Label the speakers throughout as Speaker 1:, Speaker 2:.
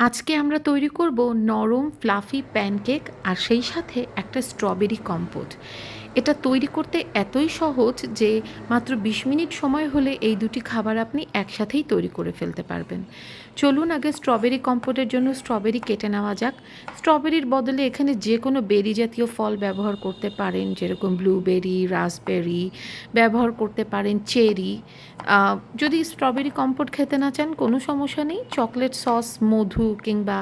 Speaker 1: আজকে আমরা তৈরি করব নরম ফ্লাফি প্যানকেক আর সেই সাথে একটা স্ট্রবেরি কম্পোট। এটা তৈরি করতে এতই সহজ যে মাত্র ২০ মিনিট সময় হলে এই দুটি খাবার আপনি একসাথেই তৈরি করে ফেলতে পারবেন। চলুন আগে স্ট্রবেরি কম্পোটের জন্য স্ট্রবেরি কেটে নেওয়া যাক। স্ট্রবেরির বদলে এখানে যে কোনো বেরি জাতীয় ফল ব্যবহার করতে পারেন, যেরকম ব্লুবেরি, রাসবেরি ব্যবহার করতে পারেন, চেরি। যদি স্ট্রবেরি কম্পোট খেতে না চান কোনো সমস্যা নেই, চকলেট সস, মধু কিংবা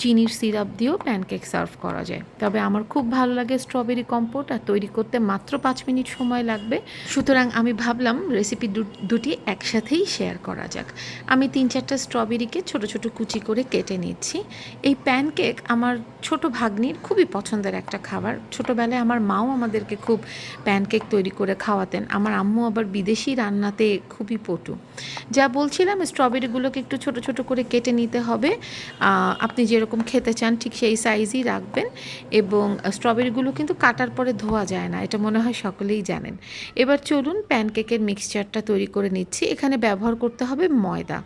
Speaker 1: চিনির সিরাপ দিয়েও প্যানকেক সার্ভ করা যায়। তবে আমার খুব ভালো লাগে স্ট্রবেরি কম্পোট, আর তৈরি করতে মাত্র ৫ মিনিট সময় লাগবে। সুতরাং আমি ভাবলাম রেসিপি দুটি একসাথেই শেয়ার করা যাক। আমি ৩-৪টা স্ট্রবেরিকে ছোট ছোট কুচি করে কেটে নিচ্ছি। এই প্যানকেক আমার ছোট ভাগ্নির খুবই পছন্দের একটা খাবার। ছোটোবেলায় আমার মাও আমাদেরকে খুব প্যানকেক তৈরি করে খাওয়াতেন। আমার আম্মু আবার বিদেশি রান্নাতে খুবই পটু। যা বলছিলাম, স্ট্রবেরিগুলোকে একটু ছোট ছোট করে কেটে নিতে হবে। আপনি যেরকম খেতে চান ঠিক সেই সাইজই রাখবেন। এবং স্ট্রবেরিগুলো কিন্তু কাটার পরে ধোয়া যায় না, এটা মনে হয় সকলেই জানেন। এবার চলুন প্যানকেকের মিক্সচারটা তৈরি করে নিচ্ছি। এখানে ব্যবহার করতে হবে ময়দা।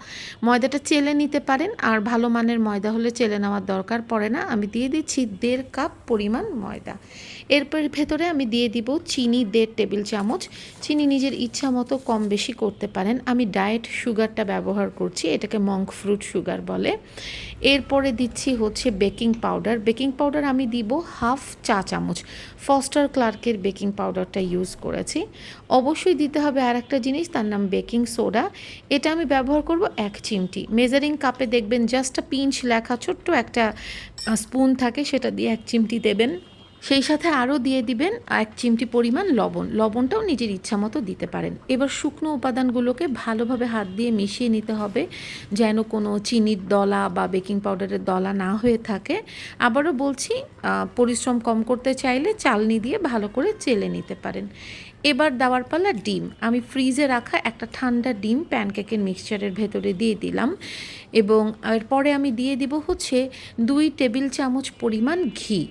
Speaker 1: ময়দাটা চেলে নিতে পারেন, আর ভালো মানের ময়দা হলে চেলে নেওয়ার দরকার পড়ে না। আমি দিয়ে দিচ্ছি ১.৫ কাপ পরিমাণ ময়দা। এরপর ভেতরে আমি দিয়ে দিব চিনি ১.৫ টেবিল চামচ। চিনি নিজের ইচ্ছা মতো কম বেশি করতে পারেন। আমি ডায়েট সুগারটা ব্যবহার করছি, এটাকে মঙ্ক ফ্রুট সুগার বলে। এরপরে দিচ্ছি হচ্ছে বেকিং পাউডার। বেকিং পাউডার আমি দিব 1/2 চা চামচ। ফস্টার ক্লার্কের বেকিং পাউডারটা ইউজ করেছি। অবশ্যই দিতে হবে আর একটা জিনিস, তার নাম বেকিং সোডা। এটা আমি ব্যবহার করব ১ চিমটি। মেজারিং কাপে দেখবেন জাস্ট পিঞ্চ লেখা ছোট্ট একটা স্পুন থাকে, সেটা দিয়ে ১ চিমটি দেবেন। সেই সাথে আরও দিয়ে দিবেন ১ চিমটি পরিমাণ লবণ। লবণটাও নিজের ইচ্ছা মতো দিতে পারেন। এবার শুকনো উপাদানগুলোকে ভালোভাবে হাত দিয়ে মিশিয়ে নিতে হবে, যেন কোনো চিনির দলা বা বেকিং পাউডারের দলা না হয়ে থাকে। আবারও বলছি, পরিশ্রম কম করতে চাইলে চালনি দিয়ে ভালো করে চেলে নিতে পারেন। এবার দেওয়ার পালা ডিম। আমি ফ্রিজে রাখা একটা ঠান্ডা ডিম প্যানকেকের মিক্সচারের ভেতরে দিয়ে দিলাম। এবং এরপরে আমি দিয়ে দিব হচ্ছে ২ টেবিল চামচ পরিমাণ ঘি।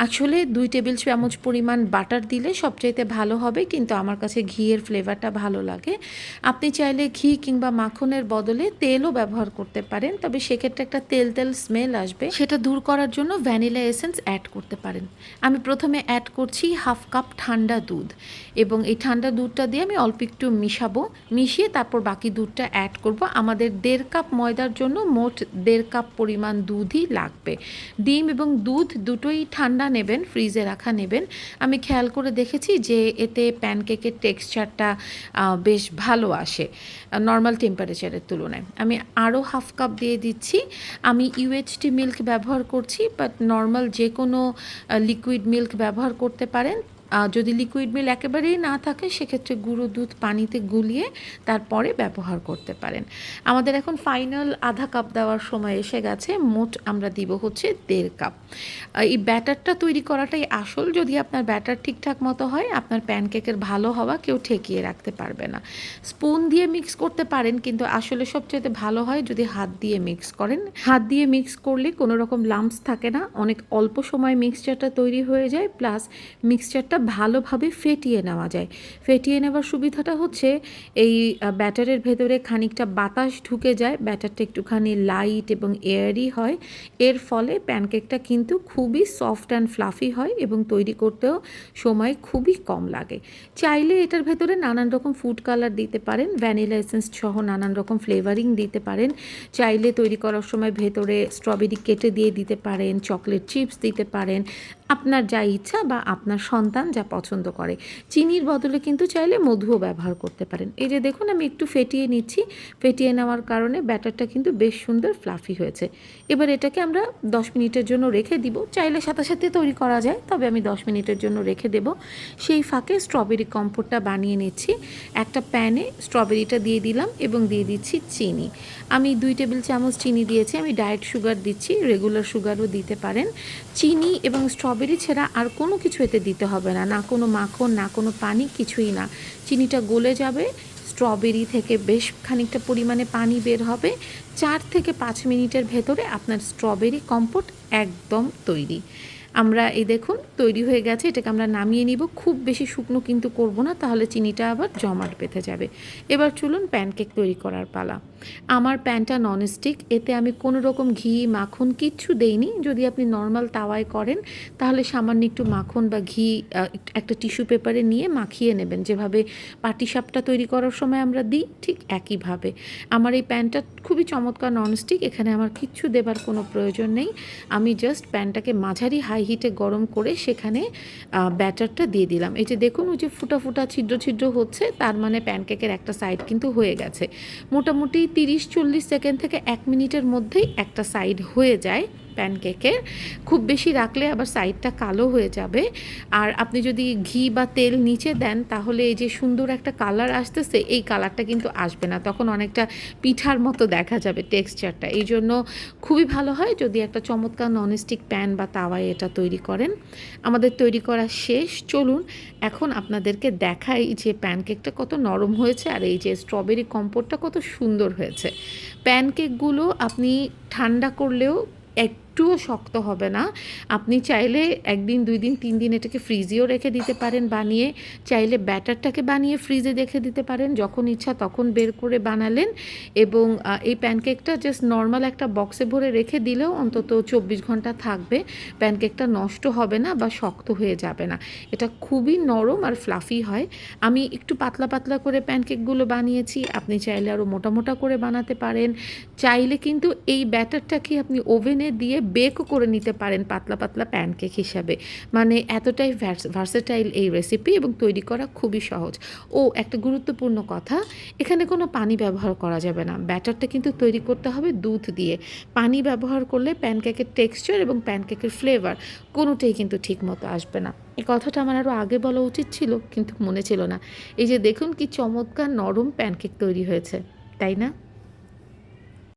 Speaker 1: আসলে ২ টেবিল চামচ পরিমাণ বাটার দিলে সবচাইতে ভালো হবে, কিন্তু আমার কাছে ঘিয়ের ফ্লেভারটা ভালো লাগে। আপনি চাইলে ঘি কিংবা মাখনের বদলে তেলও ব্যবহার করতে পারেন, তবে সেক্ষেত্রে একটা তেল তেল স্মেল আসবে, সেটা দূর করার জন্য ভ্যানিলা এসেন্স অ্যাড করতে পারেন। আমি প্রথমে অ্যাড করছি 1/2 কাপ ঠান্ডা দুধ, এবং এই ঠান্ডা দুধটা দিয়ে আমি অল্প একটু মিশাবো। মিশিয়ে তারপর বাকি দুধটা অ্যাড করব। আমাদের ১.৫ কাপ ময়দার জন্য মোট ১.৫ কাপ পরিমাণ দুধই লাগবে। ডিম এবং দুধ দুটোই ঠান্ডা নেবেন, ফ্রিজে রাখা নেবেন। আমি খেয়াল করে দেখেছি যে এতে প্যানকেকের টেক্সচারটা বেশ ভালো আসে নর্মাল টেম্পারেচারের তুলনায়। আমি আরও 1/2 কাপ দিয়ে দিচ্ছি। আমি ইউএইচটি মিল্ক ব্যবহার করছি, বাট নর্মাল যে কোনো লিকুইড মিল্ক ব্যবহার করতে পারেন। যদি লিকুইড মিল্ক একেবারেই না থাকে, সেক্ষেত্রে গুঁড়ো দুধ পানিতে গুলিয়ে তারপরে ব্যবহার করতে পারেন। আমাদের এখন ফাইনাল আধা কাপ দেওয়ার সময় এসে গেছে। মোট আমরা দিব হচ্ছে ১.৫ কাপ। এই ব্যাটারটা তৈরি করাটাই আসল। যদি আপনার ব্যাটার ঠিকঠাক মতো হয়, আপনার প্যানকেকের ভালো হওয়া কেউ ঠেকিয়ে রাখতে পারবে না। স্পুন দিয়ে মিক্স করতে পারেন, কিন্তু আসলে সবচেয়ে ভালো হয় যদি হাত দিয়ে মিক্স করেন। হাত দিয়ে মিক্স করলে কোনো রকম লাম্পস থাকে না, অনেক অল্প সময় মিক্সচারটা তৈরি হয়ে যায়, প্লাস মিক্সচারটা ভালোভাবে ফেটিয়ে নেওয়া যায়। ফেটিয়ে নেওয়ার সুবিধাটা হচ্ছে এই ব্যাটারের ভেতরে খানিকটা বাতাস ঢুকে যায়, ব্যাটারটা একটুখানি লাইট এবং এয়ারি হয়। এর ফলে প্যানকেকটা কিন্তু খুবই সফট অ্যান্ড ফ্লাফি হয়, এবং তৈরি করতেও সময় খুবই কম লাগে। চাইলে এটার ভেতরে নানান রকম ফুড কালার দিতে পারেন, ভ্যানিলা এসেন্স সহ নানান রকম ফ্লেভারিং দিতে পারেন। চাইলে তৈরি করার সময় ভেতরে স্ট্রবেরি কেটে দিয়ে দিতে পারেন, চকলেট চিপস দিতে পারেন, আপনার যা ইচ্ছা বা আপনার সন্তান যা পছন্দ করে। চিনির বদলে কিন্তু চাইলে মধুও ব্যবহার করতে পারেন। এই যে দেখুন, আমি একটু ফেটিয়ে নিচ্ছি। ফেটিয়ে নেওয়ার কারণে ব্যাটারটা কিন্তু বেশ সুন্দর ফ্লাফি হয়েছে। এবার এটাকে আমরা 10 মিনিটের জন্য রেখে দিব। চাইলে সাথে সাথে তৈরি করা যায়, তবে আমি 10 মিনিটের জন্য রেখে দেব। সেই ফাঁকে স্ট্রবেরি কম্পোটটা বানিয়ে নিচ্ছি। একটা প্যানে স্ট্রবেরিটা দিয়ে দিলাম এবং দিয়ে দিচ্ছি চিনি। আমি 2 টেবিল চামচ চিনি দিয়েছি। আমি ডায়েট সুগার দিচ্ছি, রেগুলার সুগারও দিতে পারেন। চিনি এবং স্ট্রবেরি ছাড়া আর কোনো কিছু এতে দিতে হবে না, না কোনো মাখন, না কোনো পানি, কিছুই না। চিনিটা গলে যাবে, স্ট্রবেরি থেকে বেশ খানিকটা পরিমাণে পানি বের হবে। 4 থেকে 5 মিনিটের ভেতরে আপনার স্ট্রবেরি কম্পোট একদম তৈরি। আমরা এই দেখুন তৈরি হয়ে গেছে। এটাকে আমরা নামিয়ে নিব। খুব বেশি শুকনো কিন্তু করব না, তাহলে চিনিটা আবার জমাট বেঁধে যাবে। এবার চলুন প্যানকেক তৈরি করার পালা। আমার প্যানটা ননস্টিক, এতে আমি কোনো রকম ঘি মাখন কিচ্ছু দেইনি। যদি আপনি নর্মাল তাওয়ায় করেন তাহলে সামান্য একটু মাখন বা ঘি একটা টিস্যু পেপারে নিয়ে মাখিয়ে নেবেন, যেভাবে পাটিসাপটা তৈরি করার সময় আমরা দিই ঠিক একইভাবে। আমার এই প্যানটা খুবই চমৎকার ননস্টিক, এখানে আমার কিচ্ছু দেবার কোনো প্রয়োজন নেই। আমি জাস্ট প্যানটাকে মাঝারি হাই হিটে গরম করে সেখানে ব্যাটারটা দিয়ে দিলাম। এই যে দেখুন ওই যে ফুটা ফুটা ছিদ্র ছিদ্র হচ্ছে, তার মানে প্যানকেকের একটা সাইড কিন্তু হয়ে গেছে। মোটামুটি 30-40 সেকেন্ড থেকে 1 মিনিটের মধ্যেই একটা সাইড হয়ে যায় প্যানকেকের। খুব বেশি রাখলে আবার সাইডটা কালো হয়ে যাবে। আর আপনি যদি ঘি বা তেল নিচে দেন তাহলে এই যে সুন্দর একটা কালার আসতেছে, এই কালারটা কিন্তু আসবে না, তখন অনেকটা পিঠার মতো দেখা যাবে টেক্সচারটা। এই জন্য খুবই ভালো হয় যদি একটা চমৎকার ননস্টিক প্যান বা তাওয়ায় এটা তৈরি করেন। আমাদের তৈরি করা শেষ। চলুন এখন আপনাদেরকে দেখাই যে প্যানকেকটা কত নরম হয়েছে আর এই যে স্ট্রবেরি কম্পোটটা কত সুন্দর হয়েছে। প্যানকেকগুলো আপনি ঠান্ডা করলেও একটুও শক্ত হবে না। আপনি চাইলে 1 দিন 2 দিন 3 দিন এটাকে ফ্রিজেও রেখে দিতে পারেন বানিয়ে, চাইলে ব্যাটারটাকে বানিয়ে ফ্রিজে রেখে দিতে পারেন, যখন ইচ্ছা তখন বের করে বানালেন। এবং এই প্যানকেকটা জাস্ট নর্মাল একটা বক্সে ভরে রেখে দিলেও অন্তত 24 ঘন্টা থাকবে। প্যানকেকটা নষ্ট হবে না বা শক্ত হয়ে যাবে না। এটা খুবই নরম আর ফ্লাফি হয়। আমি একটু পাতলা পাতলা করে প্যানকেকগুলো বানিয়েছি, আপনি চাইলে আরও মোটা মোটা করে বানাতে পারেন। চাইলে কিন্তু এই ব্যাটারটাকে আপনি ওভেনে দিয়ে বেকও করে নিতে পারেন পাতলা পাতলা প্যানকেক হিসাবে। মানে এতটাই ভার্সেটাইল এই রেসিপি এবং তৈরি করা খুবই সহজ। ও একটা গুরুত্বপূর্ণ কথা, এখানে কোনো পানি ব্যবহার করা যাবে না। ব্যাটারটা কিন্তু তৈরি করতে হবে দুধ দিয়ে। পানি ব্যবহার করলে প্যানকেকের টেক্সচার এবং প্যানকেকের ফ্লেভার কোনোটাই কিন্তু ঠিক মতো আসবে না। এই কথাটা আমার আরও আগে বলা উচিত ছিল, কিন্তু মনে ছিল না। এই যে দেখুন কি চমৎকার নরম প্যানকেক তৈরি হয়েছে, তাই না?